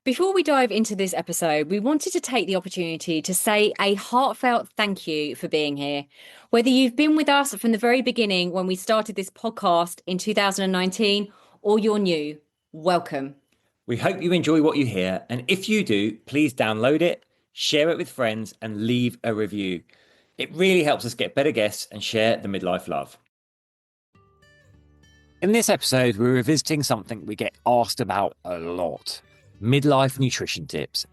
Before we dive into this episode, we wanted to take the opportunity to say a heartfelt thank you for being here. Whether you've been with us from the very beginning when we started this podcast in 2019 or you're new, welcome. We hope you enjoy what you hear, and if you do, please download it, share it with friends, and leave a review. It really helps us get better guests and share the midlife love. In this episode, we're revisiting something we get asked about a lot: midlife nutrition tips.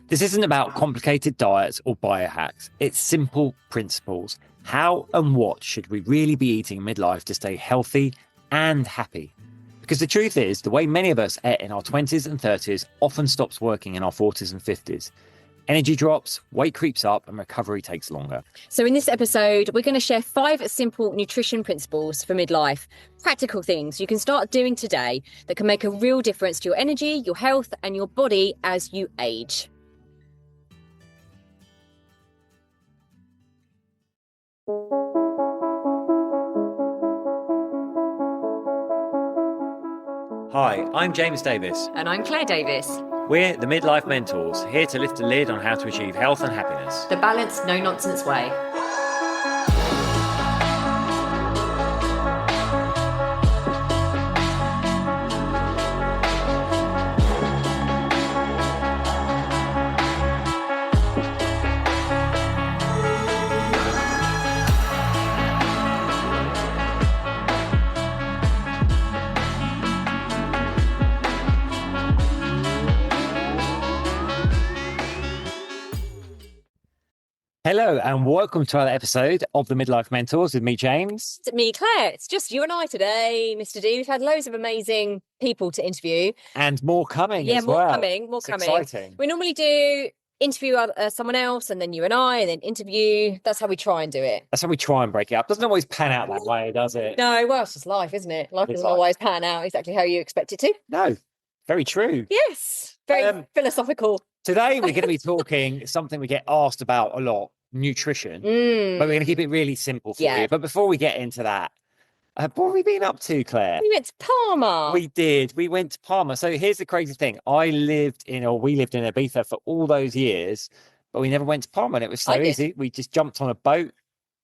This isn't about complicated diets or biohacks. It's simple principles. How and what should we really be eating in midlife to stay healthy and happy? Because the truth is, the way many of us in our 20s and 30s often stops working in our 40s and 50s. Energy drops, weight creeps up, and recovery takes longer. So in this episode, we're going to share 5 simple nutrition principles for midlife. Practical things you can start doing today that can make a real difference to your energy, your health, and your body as you age. Hi, I'm James Davis. And I'm Claire Davis. We're the Midlife Mentors, here to lift the lid on how to achieve health and happiness. The balanced, no-nonsense way. Hello and welcome to another episode of the Midlife Mentors with me, James. It's me, Claire. It's just you and I today, Mr. D. We've had loads of amazing people to interview. And more coming Yeah, as well. more It's coming. exciting. We normally do interview someone else and then you and I and then interview. That's how we try and do it. That's how we try and break it up. Doesn't always pan out that way, does it? No, well, it's just life, isn't it? Life It's doesn't life. always pan out exactly how you expect it to. No, very true. Yes, very philosophical. Today we're going to be talking something we get asked about a lot: nutrition. But we're going to keep it really simple for you. But before we get into that, what have we been up to, Claire? We went to Parma. We did. We went to Parma. So here's the crazy thing: we lived in Ibiza for all those years, but we never went to Parma, and it was so easy. We just jumped on a boat,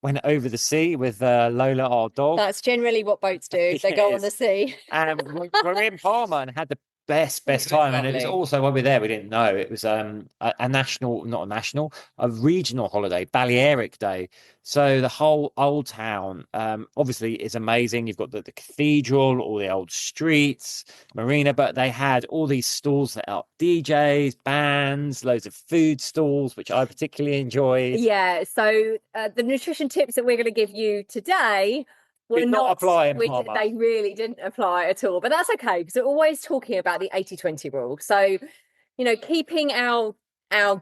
went over the sea with Lola, our dog. That's generally what boats do. They go on the sea. And we're in Parma and had the best time. And it was also, when we were there, we didn't know it was a regional holiday, Balearic Day. So the whole old town obviously is amazing. You've got the cathedral, all the old streets, marina, but they had all these stalls set up: DJs, bands, loads of food stalls, which I particularly enjoyed. Yeah, so the nutrition tips that we're going to give you today did not apply in Parma. They really didn't apply at all, but that's okay because we're always talking about the 80-20 rule. So, keeping our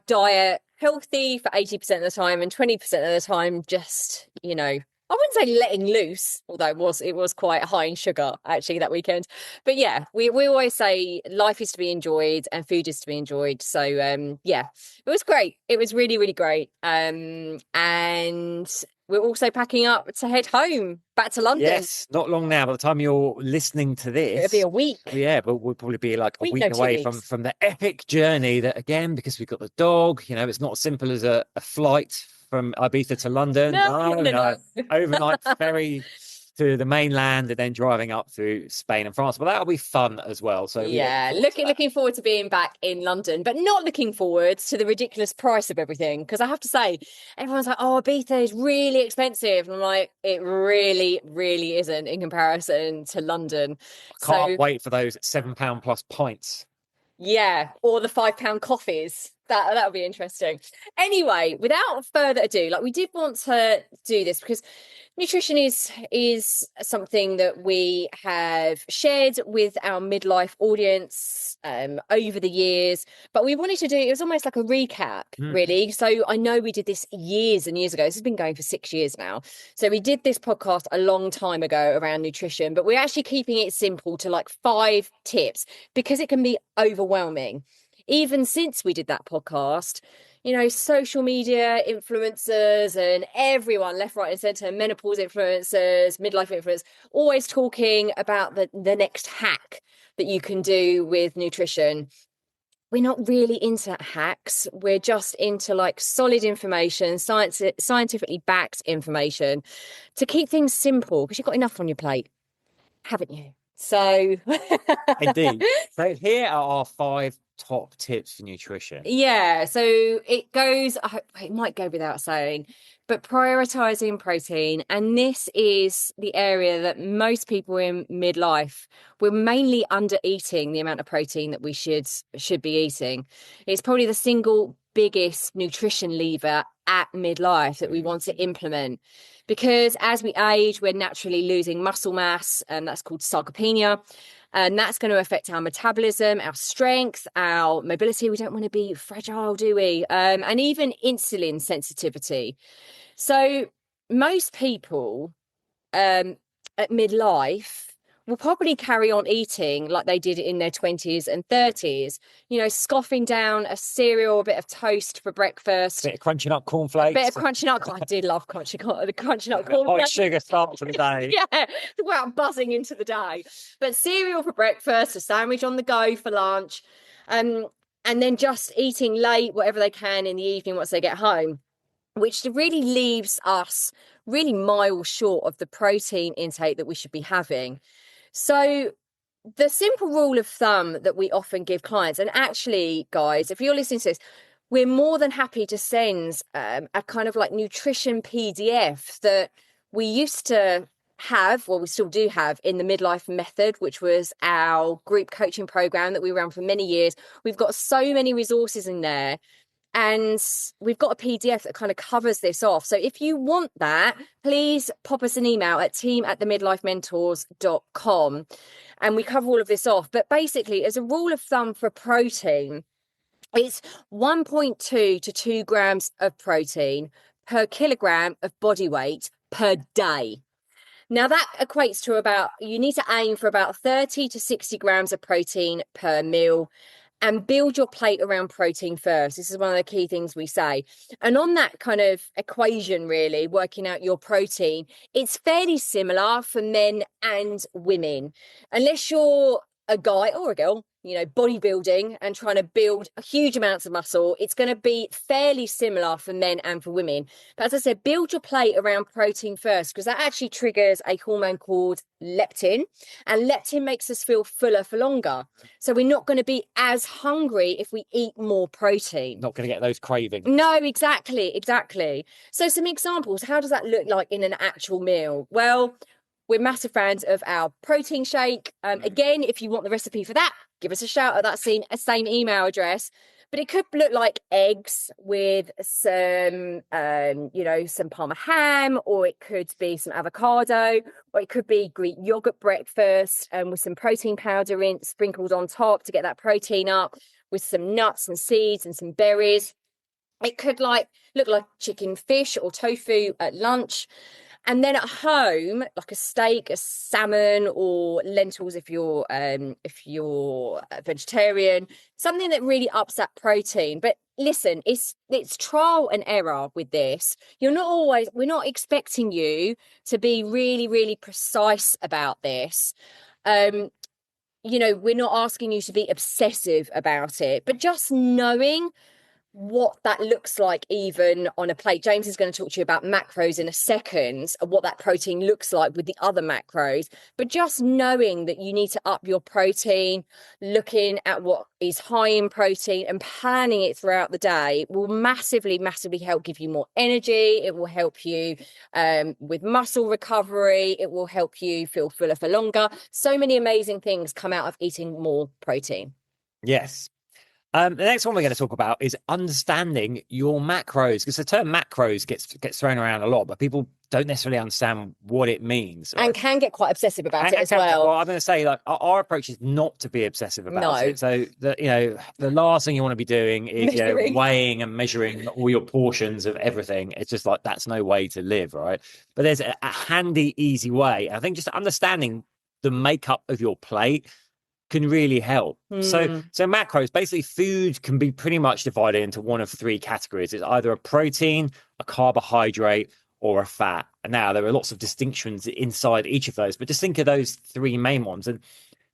diet healthy for 80% of the time and 20% of the time just, I wouldn't say letting loose, although it was quite high in sugar actually that weekend. But yeah, we always say life is to be enjoyed and food is to be enjoyed. So yeah, it was great. It was really, really great. And we're also packing up to head home back to London. Yes, not long now. By the time you're listening to this, it'll be a week. Yeah, but we'll probably be like a week away from the epic journey that, again, because we've got the dog, it's not as simple as a flight from Ibiza to London. No. Overnight ferry to the mainland and then driving up through Spain and France. But that'll be fun as well. So yeah, looking forward to being back in London, but not looking forward to the ridiculous price of everything. Because I have to say, everyone's like, "Oh, Ibiza is really expensive," and I'm like, it really, really isn't in comparison to London. Can't wait for those £7 plus pints. Yeah, or the £5 coffees. That'll be interesting. Anyway, without further ado, we did want to do this because nutrition is something that we have shared with our midlife audience over the years, but we wanted to do, it was almost like a recap, really. So I know we did this years and years ago. This has been going for 6 years now. So we did this podcast a long time ago around nutrition, but we're actually keeping it simple to 5 tips because it can be overwhelming. Even since we did that podcast, social media influencers and everyone left, right and centre, menopause influencers, midlife influencers, always talking about the next hack that you can do with nutrition. we're not really into hacks. We're just into like solid information, scientifically backed information to keep things simple because you've got enough on your plate, haven't you? So Indeed. So here are our 5 top tips for nutrition. yeah, so it goes, it might go without saying, but prioritizing protein. And this is the area that most people in midlife, we're mainly under eating the amount of protein that we should be eating. It's probably the single biggest nutrition lever at midlife that we want to implement because as we age, we're naturally losing muscle mass, and that's called sarcopenia. And that's going to affect our metabolism, our strength, our mobility. We don't want to be fragile, do we? And even insulin sensitivity. So most people at midlife will probably carry on eating like they did in their 20s and 30s, scoffing down a cereal, a bit of toast for breakfast. Bit of crunching up A bit of cornflakes. crunching up. I did love the crunching up High cornflakes. sugar start to the day. Yeah, well, I'm buzzing into the day. But cereal for breakfast, a sandwich on the go for lunch, and then just eating late, whatever they can in the evening once they get home, which really leaves us really miles short of the protein intake that we should be having. So the simple rule of thumb that we often give clients, and actually, guys, if you're listening to this, we're more than happy to send a kind of like nutrition PDF that we used to have, well, we still do have in the Midlife Method, which was our group coaching program that we ran for many years. We've got so many resources in there. And we've got a PDF that kind of covers this off. So if you want that, please pop us an email at team@themidlifementors.com and we cover all of this off. But basically, as a rule of thumb for protein, it's 1.2 to 2 grams of protein per kilogram of body weight per day. Now that equates to you need to aim for about 30 to 60 grams of protein per meal and build your plate around protein first. This is one of the key things we say. And on that kind of equation, really, working out your protein, it's fairly similar for men and women. Unless you're a guy or a girl, bodybuilding and trying to build huge amounts of muscle, it's going to be fairly similar for men and for women. But as I said, build your plate around protein first, because that actually triggers a hormone called leptin, and leptin makes us feel fuller for longer. So we're not going to be as hungry if we eat more protein. Not going to get those cravings. No, exactly. So some examples, how does that look like in an actual meal? Well, we're massive fans of our protein shake. Again, if you want the recipe for that, give us a shout at that same email address. But it could look like eggs with some, some Parma ham, or it could be some avocado, or it could be Greek yogurt breakfast with some protein powder sprinkled on top to get that protein up, with some nuts and seeds and some berries. It could look like chicken, fish, or tofu at lunch. And then at home, like a steak, a salmon, or lentils if you're vegetarian, something that really ups that protein. But listen, it's trial and error with this. We're not expecting you to be really, really precise about this. We're not asking you to be obsessive about it, but just knowing what that looks like even on a plate. James is going to talk to you about macros in a second, and what that protein looks like with the other macros. But just knowing that you need to up your protein, looking at what is high in protein and planning it throughout the day will massively, massively help give you more energy. It will help you with muscle recovery. It will help you feel fuller for longer. So many amazing things come out of eating more protein. Yes. The next one we're going to talk about is understanding your macros, because the term macros gets thrown around a lot, but people don't necessarily understand what it means. And can get quite obsessive about it as well. Well, I'm going to say, like, our approach is not to be obsessive about it. So the last thing you want to be doing is weighing and measuring all your portions of everything. It's just like, that's no way to live, right? But there's a handy, easy way. I think just understanding the makeup of your plate can really help. So macros, basically food can be pretty much divided into one of 3 categories. It's either a protein, a carbohydrate, or a fat. And now there are lots of distinctions inside each of those, but just think of those 3 main ones. And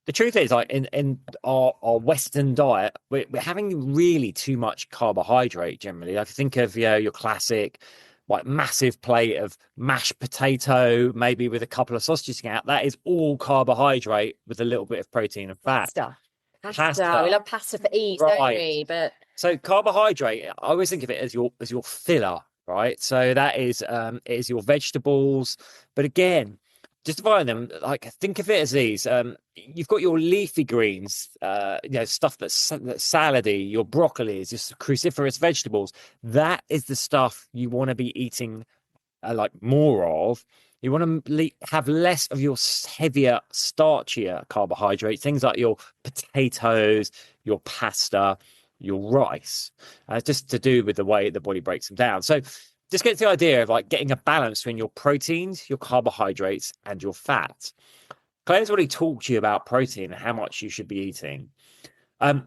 The truth is, like in our Western diet, we're having really too much carbohydrate generally. Like think of your classic, like massive plate of mashed potato, maybe with a couple of sausages out. That is all carbohydrate with a little bit of protein and fat. Pasta. Pasta. We Pasta, love pasta for ease, don't right? we? But So carbohydrate, I always think of it as your filler, right? So that is your vegetables, but again, justifying them, like think of it as these. You've got your leafy greens, stuff that's salady, your broccoli is just cruciferous vegetables. That is the stuff you want to be eating like more of. You want to have less of your heavier, starchier carbohydrates, things like your potatoes, your pasta, your rice, just to do with the way the body breaks them down. So just get the idea of like getting a balance between your proteins, your carbohydrates, and your fats. Claire's already talked to you about protein and how much you should be eating.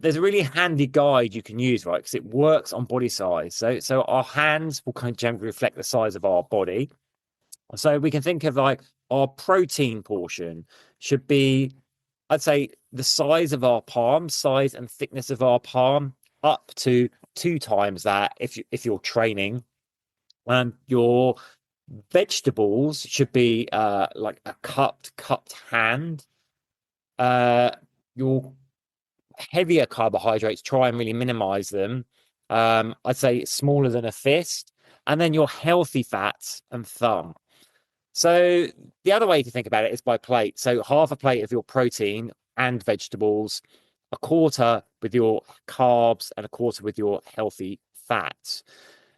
There's a really handy guide you can use, right? Because it works on body size. So our hands will kind of generally reflect the size of our body. So we can think of like our protein portion should be, I'd say, the size of our palm, size and thickness of our palm, up to 2 times that if you're training. Your vegetables should be like a cupped hand. Your heavier carbohydrates, try and really minimize them. I'd say smaller than a fist, and then your healthy fats and thumb. So the other way to think about it is by plate. So half a plate of your protein and vegetables, a quarter with your carbs, and a quarter with your healthy fats.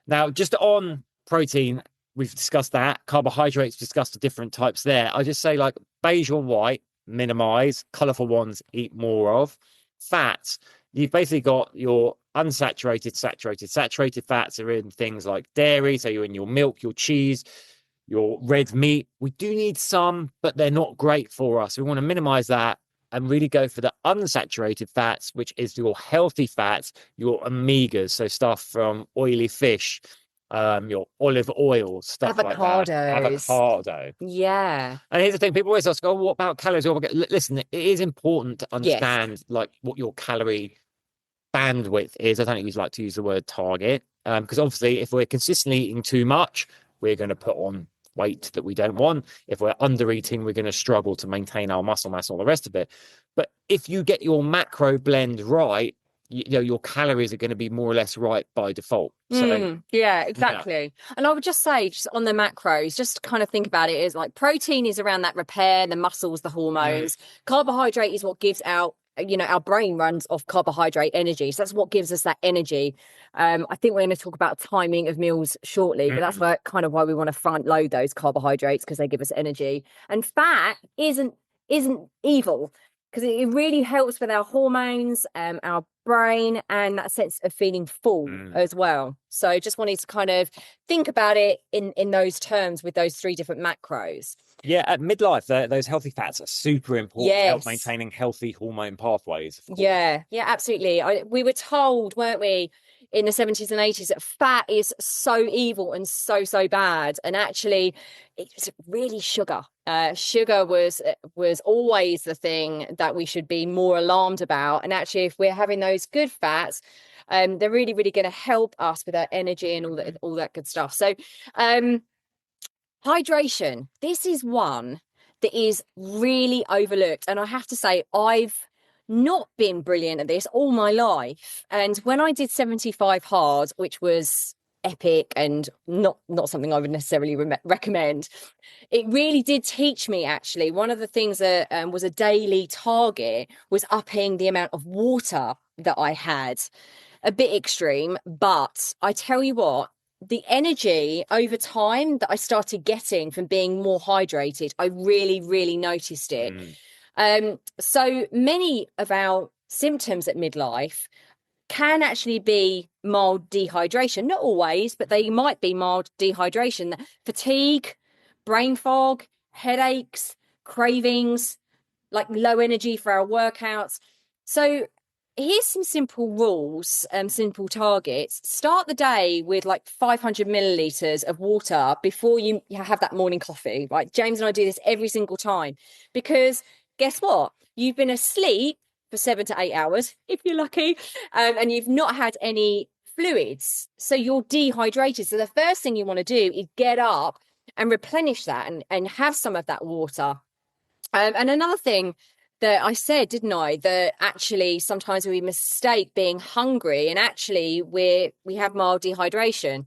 Now, just on protein, we've discussed that. Carbohydrates, discussed the different types there. I just say like beige or white, minimize. Colorful ones, eat more of. Fats, you've basically got your unsaturated, saturated fats are in things like dairy. So you're in your milk, your cheese, your red meat. We do need some, but they're not great for us. We want to minimize that and really go for the unsaturated fats, which is your healthy fats, your omegas. So stuff from oily fish, your olive oil, stuff like that. avocados. Avocado. Yeah. And here's the thing: people always ask, "Oh, what about calories?" Listen, it is important to Yes. understand like what your calorie bandwidth is. I don't always like to use the word target, because obviously, if we're consistently eating too much, we're going to put on weight that we don't want. If we're under eating, we're going to struggle to maintain our muscle mass, all the rest of it. But if you get your macro blend right, your calories are going to be more or less right by default. So yeah, exactly. And I would just say, just on the macros, just kind of think about it as like protein is around that repair, the muscles, the hormones. Carbohydrate is what gives out, our brain runs off carbohydrate energy. So that's what gives us that energy. I think we're going to talk about timing of meals shortly, but that's why we want to front load those carbohydrates, because they give us energy. And fat isn't evil, because it really helps with our hormones, our brain, and that sense of feeling full as well. So just wanted to kind of think about it in those terms with those 3 different macros. Yeah, at midlife, those healthy fats are super important to help Yes. maintaining healthy hormone pathways. Yeah, absolutely. We were told, weren't we, in the 70s and 80s, that fat is so evil and so bad. And actually, it's really sugar. Sugar was always the thing that we should be more alarmed about. And actually, if we're having those good fats, they're really, really going to help us with our energy and all that good stuff. So, hydration. This is one that is really overlooked. And I have to say, I've not been brilliant at this all my life. And when I did 75 hard, which was epic and not something I would necessarily recommend, it really did teach me, actually. One of the things that was a daily target was upping the amount of water that I had. A bit extreme, but I tell you what, the energy over time that I started getting from being more hydrated, I really, really noticed it. So many of our symptoms at midlife can actually be mild dehydration. Not always, but they might be mild dehydration. Fatigue, brain fog, headaches, cravings, like low energy for our workouts. So here's some simple rules, simple targets. Start the day with like 500 milliliters of water before you have that morning coffee, right? James and I do this every single time, because guess what? you've been asleep for 7 to 8 hours, if you're lucky, and you've not had any fluids. So you're dehydrated. So the first thing you want to do is get up and replenish that and have some of that water. And another thing that I said, didn't I, that actually sometimes we mistake being hungry and actually we have mild dehydration.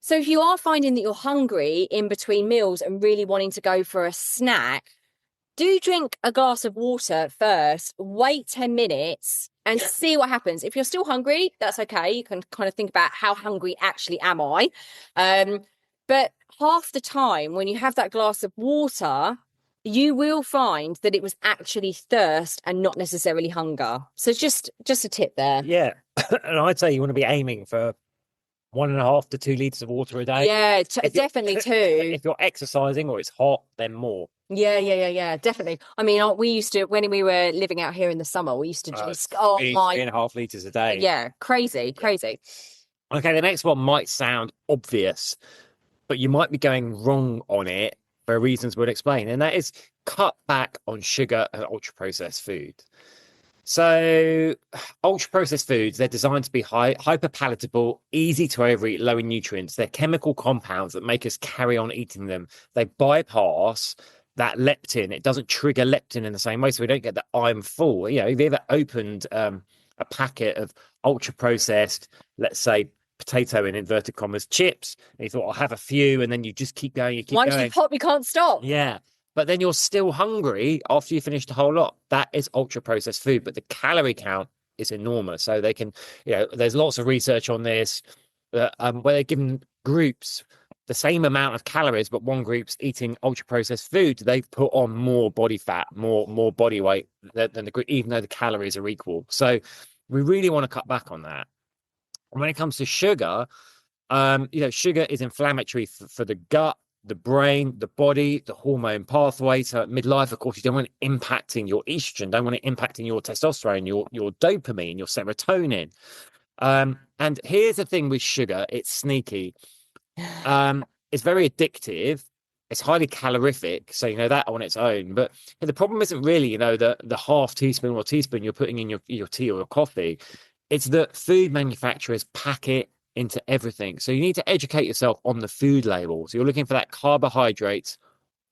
So if you are finding that you're hungry in between meals and really wanting to go for a snack, do drink a glass of water first, wait 10 minutes and see what happens. If you're still hungry, that's okay. You can kind of think about how hungry actually am I. But half the time when you have that glass of water, you will find that it was actually thirst and not necessarily hunger. So just a tip there. Yeah. And I'd say you want to be aiming for 1.5 to 2 liters of water a day. Yeah, If you're- definitely too. If you're exercising or it's hot, then more. Yeah, definitely. I mean, we used to, when we were living out here in the summer, we used to just, oh Three, my, 3.5 liters a day. yeah, crazy, Yeah. crazy. Okay, the next one might sound obvious, but you might be going wrong on it for reasons we'll explain, and that is cut back on sugar and ultra processed food. So, ultra processed foods, they're designed to be hyper palatable, easy to overeat, low in nutrients. They're chemical compounds that make us carry on eating them. They bypass that leptin. It doesn't trigger leptin in the same way. So, we don't get the I'm full. You know, have you ever opened a packet of ultra processed, let's say, potato in inverted commas chips, and you thought, I'll have a few, and then you just keep going, you keep Once going. you pop, you can't stop. Yeah. But then you're still hungry after you finish the whole lot. That is ultra processed food, but the calorie count is enormous. So they can, there's lots of research on this where they're given groups the same amount of calories, but one group's eating ultra processed food. They've put on more body fat, more body weight than the group, even though the calories are equal. So we really want to cut back on that. And when it comes to sugar, sugar is inflammatory for the gut, the brain, the body, the hormone pathway. So at midlife, of course, you don't want it impacting your estrogen, don't want it impacting your testosterone, your dopamine, your serotonin. And here's the thing with sugar, it's sneaky. It's very addictive. It's highly calorific, so you know that on its own. But the problem isn't really, the half teaspoon or teaspoon you're putting in your tea or your coffee. It's that food manufacturers pack it into everything. So you need to educate yourself on the food labels. You're looking for that carbohydrates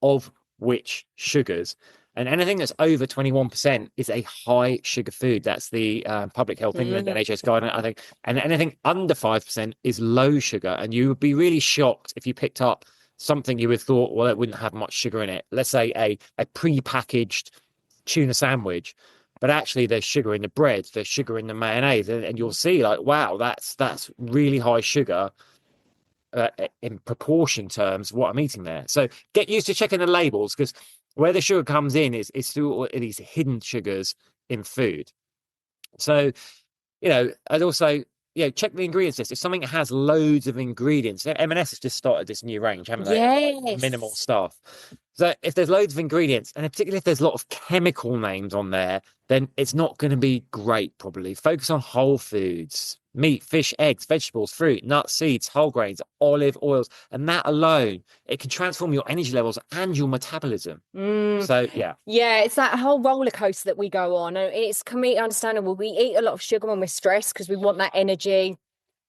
of which sugars. And anything that's over 21% is a high sugar food. That's the Public Health England NHS guideline, I think. And anything under 5% is low sugar. And you would be really shocked if you picked up something you would have thought, well, it wouldn't have much sugar in it. Let's say a pre-packaged tuna sandwich, but actually there's sugar in the bread, there's sugar in the mayonnaise, and you'll see like, wow, that's really high sugar in proportion terms what I'm eating there. So get used to checking the labels, because where the sugar comes in is through all these hidden sugars in food. So, I'd also, check the ingredients list. If something has loads of ingredients, M&S has just started this new range, haven't they? Like minimal stuff. So if there's loads of ingredients, and particularly if there's a lot of chemical names on there, then it's not going to be great, probably. Focus on whole foods, meat, fish, eggs, vegetables, fruit, nuts, seeds, whole grains, olive oils, and that alone, it can transform your energy levels and your metabolism. So, yeah. Yeah, it's that whole roller coaster that we go on. And it's completely understandable. We eat a lot of sugar when we're stressed because we want that energy.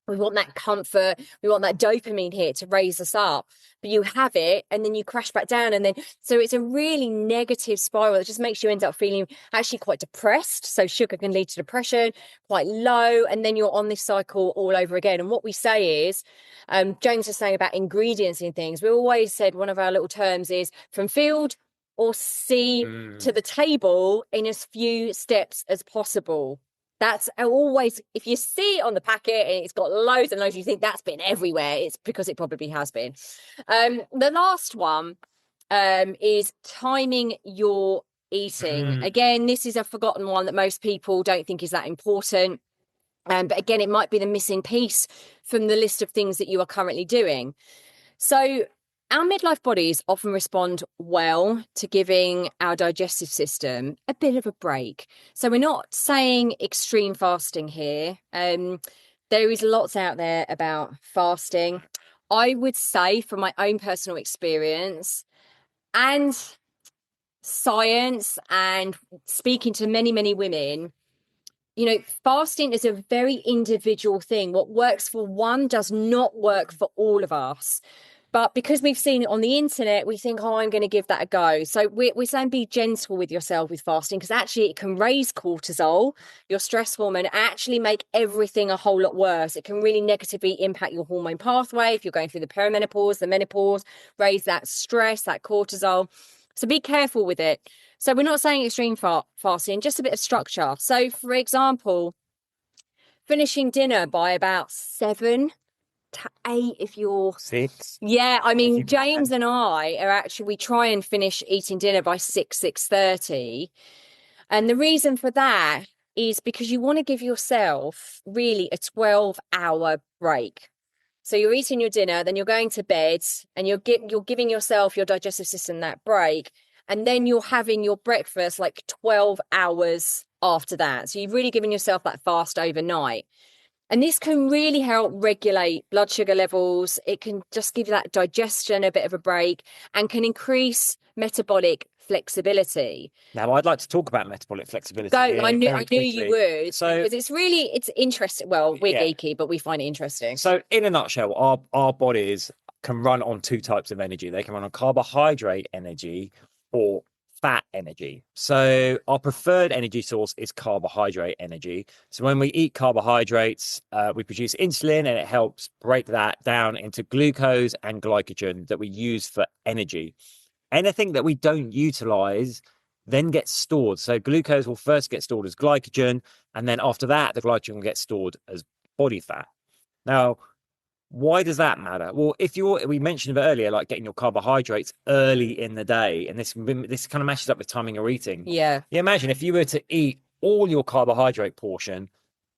We want that comfort. We want that dopamine hit to raise us up. But you have it and then you crash back down. And then, so it's a really negative spiral that just makes you end up feeling actually quite depressed. So sugar can lead to depression, quite low. And then you're on this cycle all over again. And what we say is, James was saying about ingredients and things. We always said one of our little terms is from field or sea to the table in as few steps as possible. That's always, if you see it on the packet and it's got loads and loads, you think that's been everywhere. It's because it probably has been. The last one is timing your eating. Again, this is a forgotten one that most people don't think is that important. But again, it might be the missing piece from the list of things that you are currently doing. So our midlife bodies often respond well to giving our digestive system a bit of a break. So we're not saying extreme fasting here. There is lots out there about fasting. I would say from my own personal experience, and science and speaking to many, many women, fasting is a very individual thing. What works for one does not work for all of us. But because we've seen it on the internet, we think, oh, I'm going to give that a go. So we're saying be gentle with yourself with fasting, because actually it can raise cortisol, your stress hormone, actually make everything a whole lot worse. It can really negatively impact your hormone pathway if you're going through the perimenopause, the menopause, raise that stress, that cortisol. So be careful with it. So we're not saying extreme fasting, just a bit of structure. So, for example, finishing dinner by about 7 to 8 if you're 6. yeah, I If you mean, can. James and I are actually, we try and finish eating dinner by 6:30. And the reason for that is because you want to give yourself really a 12-hour break. So you're eating your dinner, then you're going to bed, and you're giving yourself, your digestive system, that break. And then you're having your breakfast like 12 hours after that. So you've really given yourself that fast overnight. And this can really help regulate blood sugar levels. It can just give that digestion a bit of a break and can increase metabolic flexibility. Now, I'd like to talk about metabolic flexibility Go, here I very knew you quickly. would, So, because it's interesting. Well, we're yeah. geeky, but we find it interesting. So, in a nutshell, our bodies can run on two types of energy. They can run on carbohydrate energy or fat energy. So, our preferred energy source is carbohydrate energy. So, when we eat carbohydrates, we produce insulin, and it helps break that down into glucose and glycogen that we use for energy. Anything that we don't utilize then gets stored. So, glucose will first get stored as glycogen, and then after that, the glycogen will get stored as body fat. Now, why does that matter? Well, we mentioned a bit earlier, like getting your carbohydrates early in the day, and this kind of matches up with timing your eating. Yeah. You imagine if you were to eat all your carbohydrate portion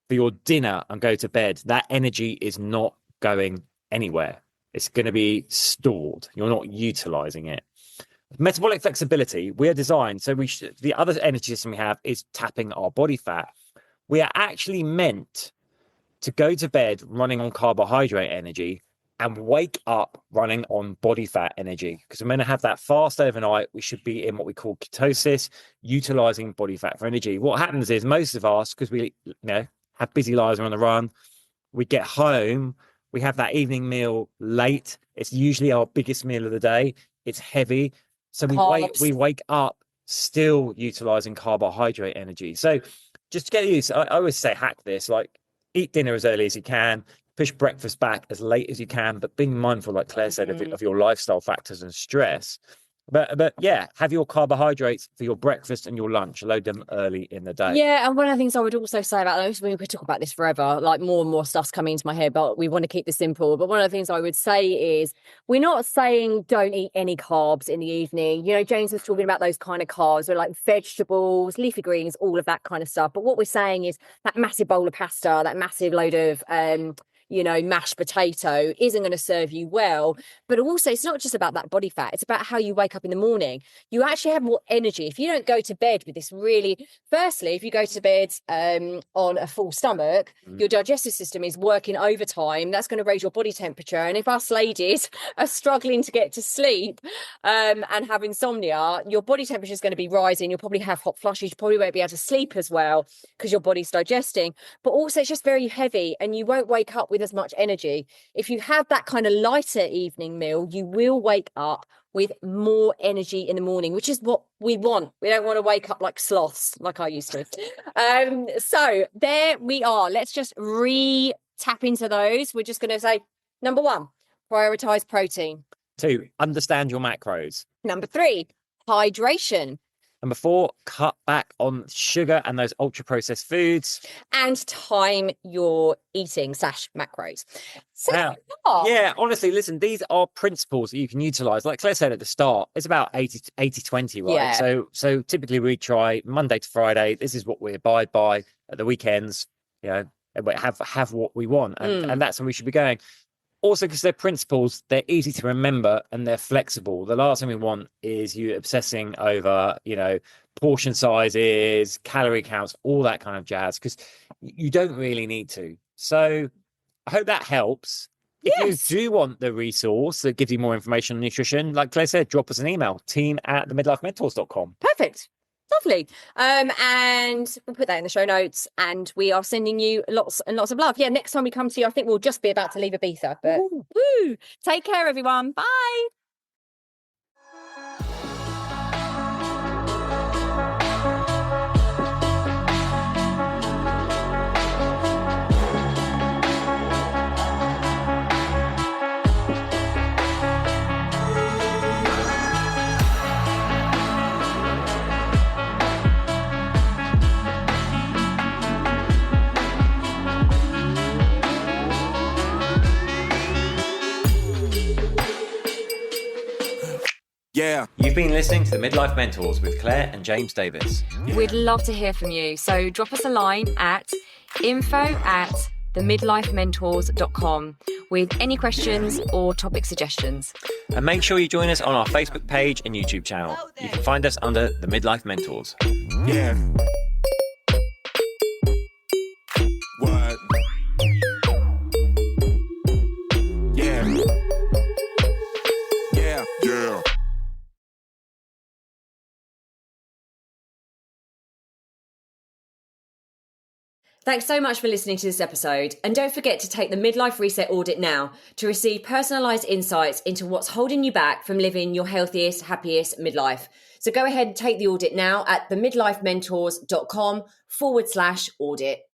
for your dinner and go to bed, that energy is not going anywhere. It's going to be stored. You're not utilizing it. Metabolic flexibility, we are designed so the other energy system we have is tapping our body fat. We are actually meant to go to bed running on carbohydrate energy and wake up running on body fat energy, because we're going to have that fast overnight. We should be in what we call ketosis, utilizing body fat for energy. What happens is most of us, because we have busy lives, we're on the run, we get home, we have that evening meal late. It's usually our biggest meal of the day. It's heavy. So we wake up still utilizing carbohydrate energy. So just to get used, I always say hack this, like eat dinner as early as you can, push breakfast back as late as you can, but being mindful, like Claire said, of your lifestyle factors and stress. But yeah, have your carbohydrates for your breakfast and your lunch. Load them early in the day. Yeah, and one of the things I would also say about those, we could talk about this forever, like more and more stuff's coming into my head, but we want to keep this simple. But one of the things I would say is we're not saying don't eat any carbs in the evening. James was talking about those kind of carbs, where like vegetables, leafy greens, all of that kind of stuff. But what we're saying is that massive bowl of pasta, that massive load of mashed potato isn't going to serve you well. But also, it's not just about that body fat. It's about how you wake up in the morning. You actually have more energy. If you don't go to bed with this really, firstly, if you go to bed on a full stomach, your digestive system is working overtime. That's going to raise your body temperature. And if us ladies are struggling to get to sleep and have insomnia, your body temperature is going to be rising. You'll probably have hot flushes. You probably won't be able to sleep as well because your body's digesting. But also, it's just very heavy and you won't wake up with as much energy. If you have that kind of lighter evening meal, you will wake up with more energy in the morning, which is what we want. We don't want to wake up like sloths, like I used to. So there we are. Let's just tap into those. We're just going to say, number 1, prioritize protein. 2, understand your macros. Number 3, hydration. Number 4, cut back on sugar and those ultra processed foods. And time your eating / macros. So yeah, honestly, listen, these are principles that you can utilize. Like Claire said at the start, it's about 80-20, right? Yeah. So typically we try Monday to Friday. This is what we abide by. At the weekends, have what we want. And that's when we should be going. Also, because they're principles, they're easy to remember and they're flexible. The last thing we want is you obsessing over, portion sizes, calorie counts, all that kind of jazz, because you don't really need to. So I hope that helps. If you do want the resource that gives you more information on nutrition, like Claire said, drop us an email, team@themidlifementors.com. Perfect. Lovely. And we'll put that in the show notes, and we are sending you lots and lots of love. Yeah, next time we come to you, I think we'll just be about to leave Ibiza, but woo! Take care, everyone. Bye. Yeah. You've been listening to the Midlife Mentors with Claire and James Davis. We'd love to hear from you. So drop us a line at info@themidlifementors.com with any questions or topic suggestions. And make sure you join us on our Facebook page and YouTube channel. You can find us under the Midlife Mentors. Yeah. What? Yeah. Yeah. Yeah. Thanks so much for listening to this episode. And don't forget to take the Midlife Reset Audit now to receive personalised insights into what's holding you back from living your healthiest, happiest midlife. So go ahead and take the audit now at themidlifementors.com/audit.